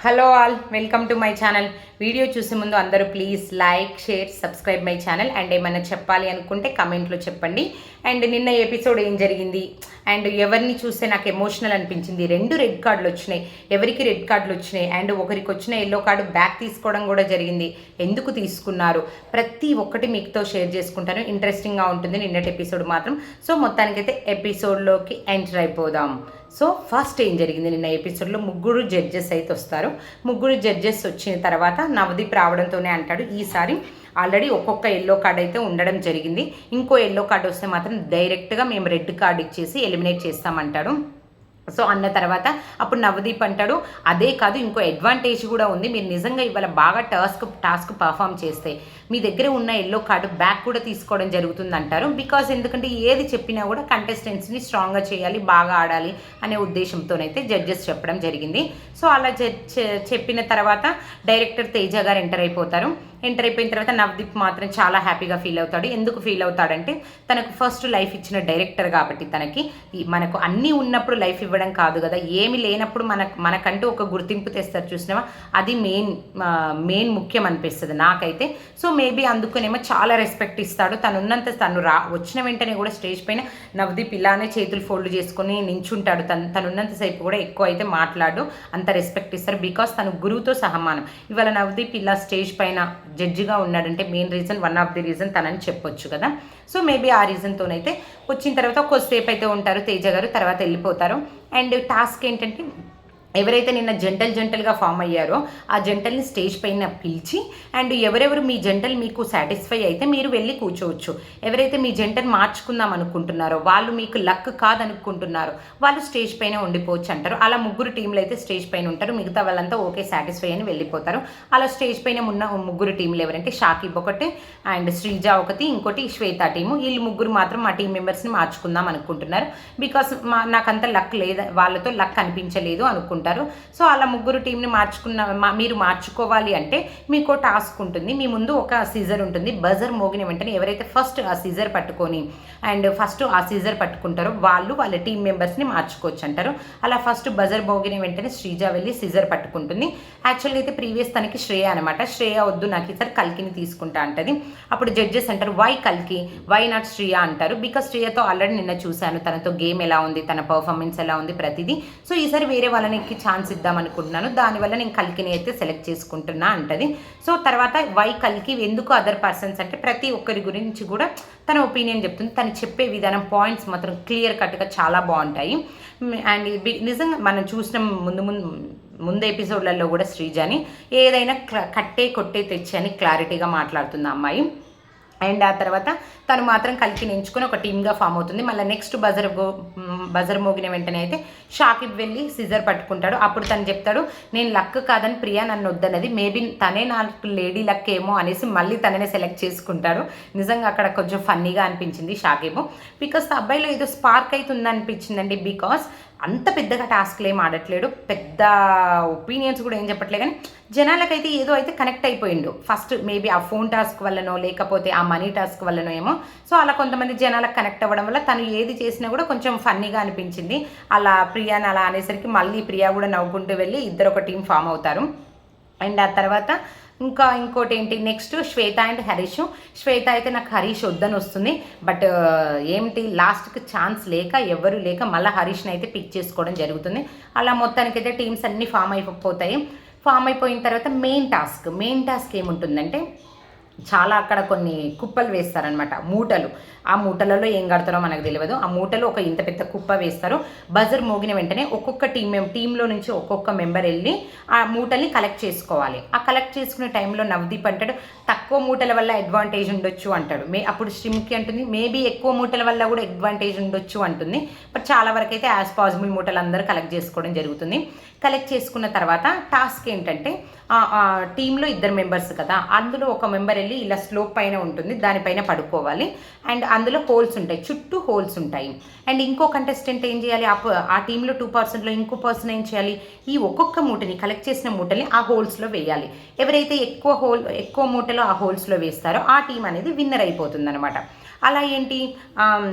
Hello all, welcome to my channel. Video చూసే ముందు అందరూ please like, share, subscribe my channel. And ఏమైనా చెప్పాలి అనుకుంటే కమెంట్లో చెప్పండి. అండ్ నిన్న ఎపిసోడ్ ఏం జరిగింది అండ్ ఎవరిని చూస్తే నాకు ఎమోషనల్ అనిపించింది. 2 రెడ్ కార్డులు వచ్చినాయి. ఎవరికి రెడ్ కార్డులు వచ్చినాయి అండ్ ఒకరికి వచ్చిన ఎల్లో కార్డు బ్యాక్ తీసుకోవడం కూడా జరిగింది. ఎందుకు తీసుకున్నారు ప్రతి ఒక్కటి మీతో షేర్ చేసుకుంటాను. ఇంట్రెస్టింగ్గా ఉంటుంది నిన్నటి ఎపిసోడ్ మాత్రం. సో మొత్తానికైతే ఎపిసోడ్లోకి ఎంటర్ అయిపోదాం. సో ఫస్ట్ ఏం జరిగింది నిన్న ఎపిసోడ్లో, 3 జడ్జెస్ అయితే వస్తారు. 3 జడ్జెస్ వచ్చిన తర్వాత నవదీప్ రావడంతోనే అంటాడు ఈసారి ఆల్రెడీ ఒక్కొక్క ఎల్లో కార్డ్ అయితే ఉండడం జరిగింది. ఇంకో ఎల్లో కార్డు వస్తే మాత్రం డైరెక్ట్గా మేము రెడ్ కార్డు ఇచ్చేసి ఎలిమినేట్ చేస్తామంటాడు. సో అన్న తర్వాత అప్పుడు నవదీప్ అంటాడు అదే కాదు ఇంకో అడ్వాంటేజ్ కూడా ఉంది, మీరు నిజంగా ఇవాళ బాగా టాస్క్ పర్ఫామ్ చేస్తే మీ దగ్గర ఉన్న ఎల్లో కార్డు బ్యాక్ కూడా తీసుకోవడం జరుగుతుంది అంటారు. బికాజ్ ఎందుకంటే ఏది చెప్పినా కూడా కంటెస్టెంట్స్ని స్ట్రాంగ్గా చేయాలి, బాగా ఆడాలి అనే ఉద్దేశంతోనైతే జడ్జెస్ చెప్పడం జరిగింది. సో అలా చెప్పిన తర్వాత డైరెక్టర్ తేజ గారు ఎంటర్ అయిపోతారు. ఎంటర్ అయిపోయిన తర్వాత నవదీప్ మాత్రం చాలా హ్యాపీగా ఫీల్ అవుతాడు. ఎందుకు ఫీల్ అవుతాడంటే తనకు ఫస్ట్ లైఫ్ ఇచ్చిన డైరెక్టర్ కాబట్టి తనకి మనకు అన్నీ ఉన్నప్పుడు లైఫ్ ఇవ్వడం కాదు కదా, ఏమి లేనప్పుడు మనకంటూ ఒక గుర్తింపు తెస్తారు చూసినావా, అది మెయిన్ ముఖ్యం అనిపిస్తుంది నాకైతే. సో మేబీ అందుకునేమో చాలా రెస్పెక్ట్ ఇస్తాడు. తను వచ్చిన వెంటనే కూడా స్టేజ్ పైన నవదీప్ ఇలానే చేతులు ఫోల్డ్ చేసుకొని నించుంటాడు. తనున్నంతసేపు కూడా ఎక్కువ అయితే మాట్లాడు, అంత రెస్పెక్ట్ ఇస్తారు. బికాస్ తను గురువుతో సహమానం. ఇవాళ నవదీప్ ఇలా స్టేజ్ పైన జడ్జిగా ఉన్నాడంటే main reason, one of the reason తనని చెప్పొచ్చు కదా. సో మేబీ ఆ రీజన్తోనైతే వచ్చిన తర్వాత కొద్దిసేపు అయితే ఉంటారు తేజ గారు, తర్వాత వెళ్ళిపోతారు. అండ్ టాస్క్ ఏంటంటే ఎవరైతే నిన్న జంటలుగా ఫామ్ అయ్యారో ఆ జంటల్ని స్టేజ్ పైన పిలిచి అండ్ ఎవరెవరు మీ జంటలు మీకు సాటిస్ఫై అయితే మీరు వెళ్ళి కూర్చోవచ్చు. ఎవరైతే మీ జంటను మార్చుకుందాం అనుకుంటున్నారో వాళ్ళు మీకు లక్ కాదనుకుంటున్నారో వాళ్ళు స్టేజ్ పైన ఉండిపోవచ్చు అంటారు. అలా 3 టీంలు అయితే స్టేజ్ పైన ఉంటారు. మిగతా వాళ్ళంతా ఓకే సాటిస్ఫై అని వెళ్ళిపోతారు. అలా స్టేజ్ పైన ఉన్న 3 టీంలు ఎవరంటే షాకిబ్ ఒకటి అండ్ శ్రీజ ఒకటి, ఇంకోటి శ్వేత టీము. వీళ్ళు 3 మాత్రం మా టీం మెంబర్స్ని మార్చుకుందాం అనుకుంటున్నారు. బికాస్ నాకంత లక్ లేదు, వాళ్ళతో లక్ అనిపించలేదు అనుకుంటున్నారు. సో అలా 3 టీంని మీరు మార్చుకోవాలి అంటే మీకు టాస్క్ ఉంటుంది. మీ ముందు ఒక సీజర్ ఉంటుంది. బజర్ మోగిన వెంటనే ఎవరైతే ఫస్ట్ ఆ సీజర్ పట్టుకొని పట్టుకుంటారో వాళ్ళ టీం మెంబర్స్ని మార్చుకోవచ్చు అంటారు. అలా ఫస్ట్ బజర్ మోగిన వెంటనే శ్రీజ వెళ్ళి సీజర్ పట్టుకుంటుంది. యాక్చువల్గా అయితే ప్రీవియస్ తనకి శ్రేయ అనమాట. శ్రేయ వద్దు నాకు ఈసారి కల్కిని తీసుకుంటా అంటది. అప్పుడు జడ్జెస్ అంటారు వై కల్కి, వై నాట్ శ్రేయ అంటారు. బికాస్ శ్రేయతో ఆల్రెడీ నిన్న చూశాను, తనతో గేమ్ ఎలా ఉంది, తన పర్ఫార్మెన్స్ ఎలా ఉంది ప్రతిదీ. సో ఈసారి వేరే వాళ్ళని ఛాన్స్ ఇద్దాం అనుకుంటున్నాను, దానివల్ల నేను కల్కిని అయితే సెలెక్ట్ చేసుకుంటున్నా అంటది. సో తర్వాత వై కల్కి, ఎందుకు అదర్ పర్సన్స్ అంటే ప్రతి ఒక్కరి గురించి కూడా తన ఒపీనియన్ చెప్తుంది. తను చెప్పే విధానం పాయింట్స్ మాత్రం క్లియర్ కట్గా చాలా బాగుంటాయి. అండ్ నిజంగా మనం చూసిన ముందు ఎపిసోడ్లలో కూడా శ్రీజాని ఏదైనా కొట్టే తెచ్చి అని క్లారిటీగా మాట్లాడుతుంది అమ్మాయి. అండ్ ఆ తర్వాత తను మాత్రం కల్కిని ఎంచుకొని ఒక టీమ్గా ఫామ్ అవుతుంది. మళ్ళీ నెక్స్ట్ బజర్ మోగిన వెంటనే అయితే షాకిబ్ వెళ్ళి సిజర్ పట్టుకుంటాడు. అప్పుడు తను చెప్తాడు నేను లక్ కాదని ప్రియా నన్ను వద్దన్నది, మేబీ తనే నాకు లేడీ లక్ ఏమో అనేసి మళ్ళీ తననే సెలెక్ట్ చేసుకుంటాడు. నిజంగా అక్కడ కొంచెం ఫన్నీగా అనిపించింది షాకిబ్. బికాస్ అబ్బాయిలో ఏదో స్పార్క్ అవుతుంది అనిపించిందండి. బికాస్ అంత పెద్దగా టాస్క్లు ఏం ఆడట్లేడు, పెద్ద ఒపీనియన్స్ కూడా ఏం చెప్పట్లే, కానీ జనాలకైతే ఏదో అయితే కనెక్ట్ అయిపోయిండు. ఫస్ట్ మేబీ ఆ ఫోన్ టాస్క్ వల్లనో లేకపోతే ఆ మనీ టాస్క్ వల్లనో ఏమో. సో అలా కొంతమంది జనాలకు కనెక్ట్ అవ్వడం వల్ల తను ఏది చేసినా కూడా కొంచెం ఫన్నీగా అనిపించింది. అలా ప్రియాని అలా అనేసరికి మళ్ళీ ప్రియా కూడా నవ్వుకుంటూ వెళ్ళి ఇద్దరు ఒక టీం ఫామ్ అవుతారు. అండ్ ఆ తర్వాత ఇంకోటి ఏంటి, నెక్స్ట్ శ్వేత అండ్ హరీష్. శ్వేత అయితే నాకు హరీష్ వద్దని వస్తుంది, బట్ ఏమిటి లాస్ట్కి ఛాన్స్ ఎవరు లేక మళ్ళీ హరీష్ని అయితే పిక్ చేసుకోవడం జరుగుతుంది. అలా మొత్తానికైతే టీమ్స్ అన్నీ ఫామ్ అయిపోతాయి. ఫామ్ అయిపోయిన తర్వాత మెయిన్ టాస్క్ ఏముంటుందంటే చాలా అక్కడ కొన్ని కుప్పలు వేస్తారనమాట, మూటలు. ఆ మూటలలో ఏం కడతారో మనకు తెలియదు. ఆ మూటలు ఒక ఇంత పెద్ద కుప్ప వేస్తారు. బజర్ మోగిన వెంటనే ఒక్కొక్క టీంలో నుంచి ఒక్కొక్క మెంబర్ వెళ్ళి ఆ మూటల్ని కలెక్ట్ చేసుకోవాలి. ఆ కలెక్ట్ చేసుకునే టైంలో నవదీప్ అంటాడు తక్కువ మూటల వల్ల అడ్వాంటేజ్ ఉండొచ్చు అంటాడు. అప్పుడు స్ట్రీమ్కి అంటుంది మేబీ ఎక్కువ మూటల వల్ల కూడా అడ్వాంటేజ్ ఉండొచ్చు అంటుంది. బట్ చాలా వరకు అయితే యాజ్ పాసిబుల్ మూటలు అందరూ కలెక్ట్ చేసుకోవడం జరుగుతుంది. కలెక్ట్ చేసుకున్న తర్వాత టాస్క్ ఏంటంటే టీంలో 2 మెంబర్స్ కదా, అందులో ఒక మెంబర్ వెళ్ళి ఇలా స్లోప్ పైన ఉంటుంది, దానిపైన పడుకోవాలి. అండ్ అందులో హోల్స్ ఉంటాయి, చుట్టూ హోల్స్ ఉంటాయి. అండ్ ఇంకో కంటెస్టెంట్ ఏం చేయాలి, ఆ టీంలో 2%లో ఇంకో పర్సన్ ఏం చేయాలి, ఈ ఒక్కొక్క మూటని కలెక్ట్ చేసిన మూటని ఆ హోల్స్లో వేయాలి. ఎవరైతే ఎక్కువ మూటలో ఆ హోల్స్లో వేస్తారో ఆ టీం అనేది విన్నర్ అయిపోతుంది అనమాట. అలా ఏంటి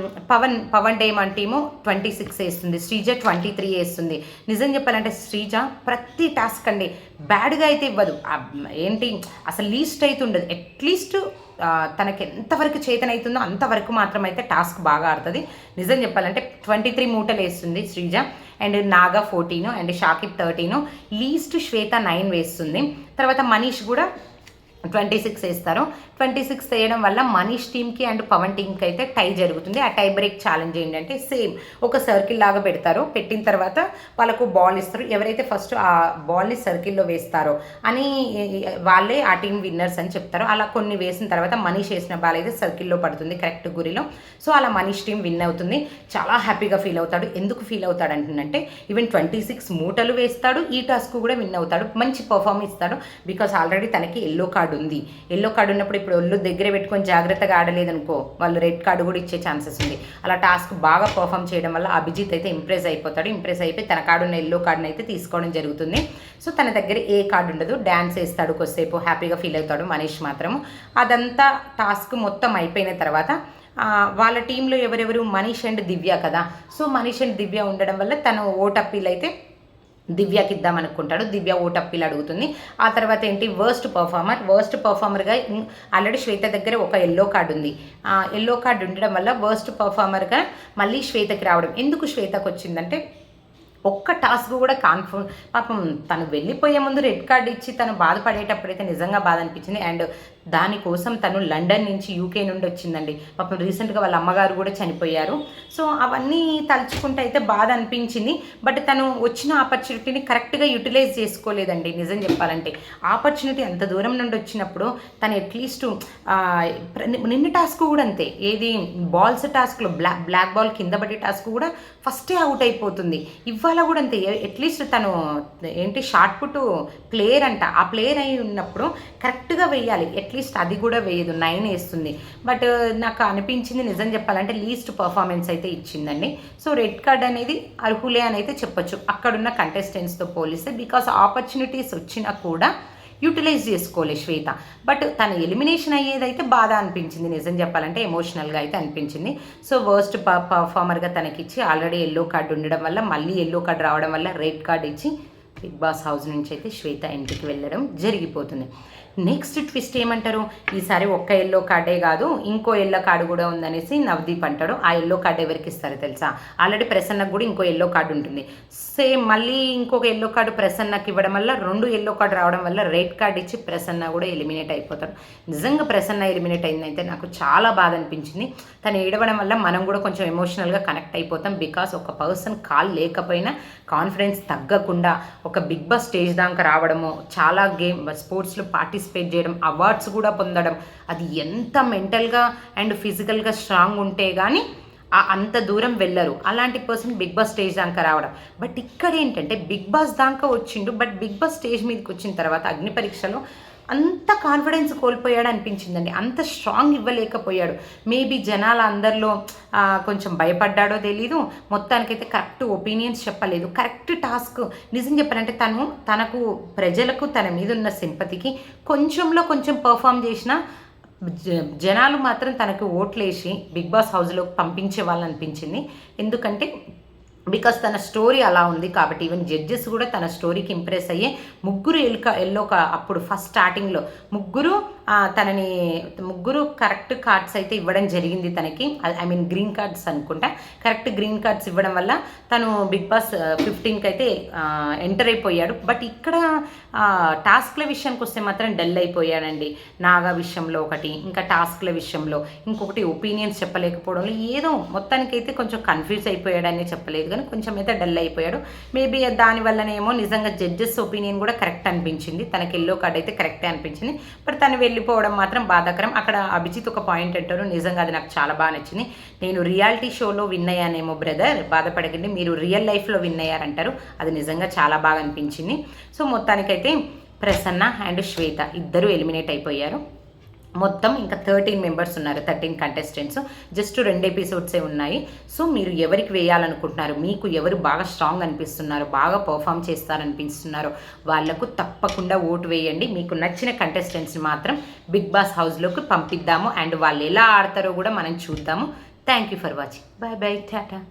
పవన్ డైమండ్ టీము 26 వేస్తుంది, శ్రీజ 23 వేస్తుంది. నిజం చెప్పాలంటే శ్రీజ ప్రతి టాస్క్ అండి బ్యాడ్గా అయితే ఇవ్వదు. ఏంటి అసలు లీస్ట్ అయితే ఉండదు. అట్లీస్ట్ తనకి ఎంతవరకు చేతనవుతుందో అంతవరకు మాత్రం అయితే టాస్క్ బాగా ఆడుతుంది. నిజం చెప్పాలంటే 23 మూటలు వేస్తుంది Sreeja. And Naga 14 and Shakib 13, least Shwetha 9 వేస్తుంది. తర్వాత మనీష్ కూడా 26 వేస్తారు. 26 వేయడం వల్ల మనీష్ టీమ్కి అండ్ పవన్ టీమ్కి అయితే టై జరుగుతుంది. ఆ టై బ్రేక్ ఛాలెంజ్ ఏంటంటే సేమ్ ఒక సర్కిల్ లాగా పెడతారు. పెట్టిన తర్వాత వాళ్ళకు బాల్ ఇస్తారు. ఎవరైతే ఫస్ట్ ఆ బాల్ని సర్కిల్లో వేస్తారో అని వాళ్ళే ఆ టీం విన్నర్స్ అని చెప్తారు. అలా కొన్ని వేసిన తర్వాత మనీష్ వేసిన బాల్ అయితే సర్కిల్లో పడుతుంది కరెక్ట్ గురిలో. సో అలా మనీష్ టీం విన్ అవుతుంది. చాలా హ్యాపీగా ఫీల్ అవుతాడు. ఎందుకు ఫీల్ అవుతాడు అంటుందంటే ఈవెన్ 26 మూటలు వేస్తాడు, ఈ టాస్క్ కూడా విన్ అవుతాడు, మంచి పర్ఫార్మెన్స్ ఇస్తాడు. బికాస్ ఆల్రెడీ తనకి ఎల్లో కార్డు ఉంది. ఎల్లో కార్డు ఉన్నప్పుడు ఇప్పుడు ఒళ్ళు దగ్గర పెట్టుకొని జాగ్రత్తగా ఆడలేదనుకో వాళ్ళు రెడ్ కార్డు కూడా ఇచ్చే ఛాన్సెస్ ఉంది. అలా టాస్క్ బాగా పర్ఫామ్ చేయడం వల్ల అభిజిత్ అయితే ఇంప్రెస్ అయిపోతాడు. ఇంప్రెస్ అయిపోయి తన కార్డున్న ఎల్లో కార్డుని అయితే తీసుకోవడం జరుగుతుంది. సో తన దగ్గర ఏ కార్డు ఉండదు. డ్యాన్స్ వేస్తాడు కొద్దిసేపు, హ్యాపీగా ఫీల్ అవుతాడు మనీష్ మాత్రము. అదంతా టాస్క్ మొత్తం అయిపోయిన తర్వాత వాళ్ళ టీంలో ఎవరెవరు మనీష్ అండ్ దివ్య కదా. సో మనీష్ అండ్ దివ్య ఉండడం వల్ల తను ఓట్ అప్పీల్ అయితే దివ్యకి ఇద్దాం అనుకుంటాడు. దివ్య ఓట్ అప్పీల్ అడుగుతుంది. ఆ తర్వాత ఏంటి వర్స్ట్ పర్ఫార్మర్గా ఆల్రెడీ శ్వేత దగ్గర ఒక ఎల్లో కార్డు ఉంది. ఎల్లో కార్డు ఉండడం వల్ల వర్స్ట్ పర్ఫార్మర్గా మళ్ళీ శ్వేతకి రావడం. ఎందుకు శ్వేతకు వచ్చిందంటే ఒక్క టాస్క్ కూడా పాపం తను వెళ్ళిపోయే ముందు రెడ్ కార్డు ఇచ్చి తను బాధపడేటప్పుడైతే నిజంగా బాధ అనిపించింది. అండ్ దానికోసం తను లండన్ నుంచి యూకే నుండి వచ్చిందండి. పాపం రీసెంట్గా వాళ్ళ అమ్మగారు కూడా చనిపోయారు. సో అవన్నీ తలుచుకుంటే అయితే బాధ అనిపించింది. బట్ తను వచ్చిన ఆపర్చునిటీని కరెక్ట్గా యూటిలైజ్ చేసుకోలేదండి. నిజం చెప్పాలంటే ఆపర్చునిటీ అంత దూరం నుండి వచ్చినప్పుడు తను అట్లీస్ట్ నిన్న టాస్క్ కూడా అంతే, ఏది బాల్స్ టాస్క్లో బ్లాక్ బాల్ కింద పడే టాస్క్ కూడా ఫస్టే అవుట్ అయిపోతుంది. ఇవాళ కూడా అంతే, అట్లీస్ట్ తను ఏంటి షార్ట్ పుట్ ప్లేయర్ అంట, ఆ ప్లేయర్ అయి ఉన్నప్పుడు కరెక్ట్గా వేయాలి. అట్లీస్ట్ అది కూడా వేయదు, 9 వేస్తుంది. బట్ నాకు అనిపించింది నిజం చెప్పాలంటే లీస్ట్ పర్ఫార్మెన్స్ అయితే ఇచ్చిందండి. సో రెడ్ కార్డ్ అనేది అర్హులే అని అయితే చెప్పొచ్చు అక్కడున్న కంటెస్టెంట్స్తో పోలిస్తే. బికాస్ ఆపర్చునిటీస్ వచ్చినా కూడా యూటిలైజ్ చేసుకోలే శ్వేత. బట్ తను ఎలిమినేషన్ అయ్యేదైతే బాధ అనిపించింది. నిజం చెప్పాలంటే ఎమోషనల్గా అయితే అనిపించింది. సో వర్స్ట్ పర్ఫార్మర్గా తనకిచ్చి ఆల్రెడీ ఎల్లో కార్డు ఉండడం వల్ల మళ్ళీ ఎల్లో కార్డు రావడం వల్ల రెడ్ కార్డు ఇచ్చి బిగ్ బాస్ హౌస్ నుంచి అయితే శ్వేత ఇంటికి వెళ్ళడం జరిగిపోతుంది. నెక్స్ట్ ట్విస్ట్ ఏమంటారు, ఈసారి ఒక్క ఎల్లో కార్డే కాదు ఇంకో ఎల్లో కార్డు కూడా ఉందనేసి నవదీప్ అంటాడు. ఆ ఎల్లో కార్డు ఎవరికి ఇస్తారు తెలుసా, ఆల్రెడీ ప్రసన్నకు కూడా ఇంకో ఎల్లో కార్డు ఉంటుంది. సేమ్ మళ్ళీ ఇంకొక ఎల్లో కార్డు ప్రసన్నకి ఇవ్వడం వల్ల 2 ఎల్లో కార్డు రావడం వల్ల రెడ్ కార్డు ఇచ్చి ప్రసన్న కూడా ఎలిమినేట్ అయిపోతాడు. నిజంగా ప్రసన్న ఎలిమినేట్ అయిందైతే నాకు చాలా బాధ అనిపించింది. తను ఏడవడం వల్ల మనం కూడా కొంచెం ఎమోషనల్గా కనెక్ట్ అయిపోతాం. బికాస్ ఒక పర్సన్ కాల్ లేకపోయినా కాన్ఫిడెన్స్ తగ్గకుండా ఒక బిగ్ బాస్ స్టేజ్ దాకా రావడము, చాలా స్పోర్ట్స్లో పార్టిసిపేట్ చేయడం, అవార్డ్స్ కూడా పొందడం, అది ఎంత మెంటల్గా అండ్ ఫిజికల్గా స్ట్రాంగ్ ఉంటే కానీ అంత దూరం వెళ్ళరు. అలాంటి పర్సన్ బిగ్ బాస్ స్టేజ్ దాకా రావడం. బట్ ఇక్కడ ఏంటంటే బిగ్ బాస్ దాకా వచ్చిండు, బట్ బిగ్ బాస్ స్టేజ్ మీదకి వచ్చిన తర్వాత అగ్ని పరీక్షలో అంత కాన్ఫిడెన్స్ కోల్పోయాడు అనిపించిందండి. అంత స్ట్రాంగ్ ఇవ్వలేకపోయాడు. మేబీ జనాల అందరిలో కొంచెం భయపడ్డాడో తెలీదు. మొత్తానికైతే కరెక్ట్ ఒపీనియన్స్ చెప్పలేదు. కరెక్ట్ టాస్క్ నిజం చెప్పాలంటే తనకు ప్రజలకు తన మీద ఉన్న సింపతికి కొంచెంలో కొంచెం పర్ఫామ్ చేసిన జనాలు మాత్రం తనకు ఓట్లేసి బిగ్ బాస్ హౌస్లో పంపించే వాళ్ళు అనిపించింది. ఎందుకంటే బికాస్ తన స్టోరీ అలా ఉంది కాబట్టి. ఈవెన్ జడ్జెస్ కూడా తన స్టోరీకి ఇంప్రెస్ అయ్యే ఎల్లో అప్పుడు ఫస్ట్ స్టార్టింగ్లో ముగ్గురు కరెక్ట్ కార్డ్స్ అయితే ఇవ్వడం జరిగింది తనకి. ఐ మీన్ గ్రీన్ కార్డ్స్ అనుకుంటా. కరెక్ట్ గ్రీన్ కార్డ్స్ ఇవ్వడం వల్ల తను బిగ్ బాస్ 15కి అయితే ఎంటర్ అయిపోయాడు. బట్ ఇక్కడ టాస్క్ల విషయానికి వస్తే మాత్రం డల్ అయిపోయాడండి. నాగా విషయంలో ఒకటి, ఇంకా టాస్క్ల విషయంలో ఇంకొకటి, ఒపీనియన్స్ చెప్పలేకపోవడంలో ఏదో మొత్తానికైతే కొంచెం కన్ఫ్యూజ్ అయిపోయాడని చెప్పలేదు కానీ కొంచెం అయితే డల్ అయిపోయాడు. మేబీ దానివల్లనేమో నిజంగా జడ్జెస్ ఒపీనియన్ కూడా కరెక్ట్ అనిపించింది. తనకి ఎల్లో కార్డ్ అయితే కరెక్టే అనిపించింది. బట్ తను వెళ్ళిపోవడం మాత్రం బాధాకరం. అక్కడ అభిజిత్ ఒక పాయింట్ అంటారు, నిజంగా అది నాకు చాలా బాగా నచ్చింది. నేను రియాలిటీ షోలో విన్ అయ్యానేమో బ్రదర్, బాధపడకండి, మీరు రియల్ లైఫ్లో విన్ అయ్యారంటారు. అది నిజంగా చాలా బాగా అనిపించింది. సో మొత్తానికైతే ప్రసన్న అండ్ శ్వేత ఇద్దరు ఎలిమినేట్ అయిపోయారు. మొత్తం ఇంకా 13 మెంబర్స్ ఉన్నారు, 13 కంటెస్టెంట్స్. జస్ట్ 2 ఎపిసోడ్సే ఉన్నాయి. సో మీరు ఎవరికి వేయాలనుకుంటున్నారు, మీకు ఎవరు బాగా స్ట్రాంగ్ అనిపిస్తున్నారు, బాగా పర్ఫామ్ చేస్తారనిపిస్తున్నారో వాళ్ళకు తప్పకుండా ఓటు వేయండి. మీకు నచ్చిన కంటెస్టెంట్స్ని మాత్రం బిగ్ బాస్ హౌస్లోకి పంపిద్దాము. అండ్ వాళ్ళు ఎలా ఆడతారో కూడా మనం చూద్దాము. Thank you for watching. Bye bye, Tata.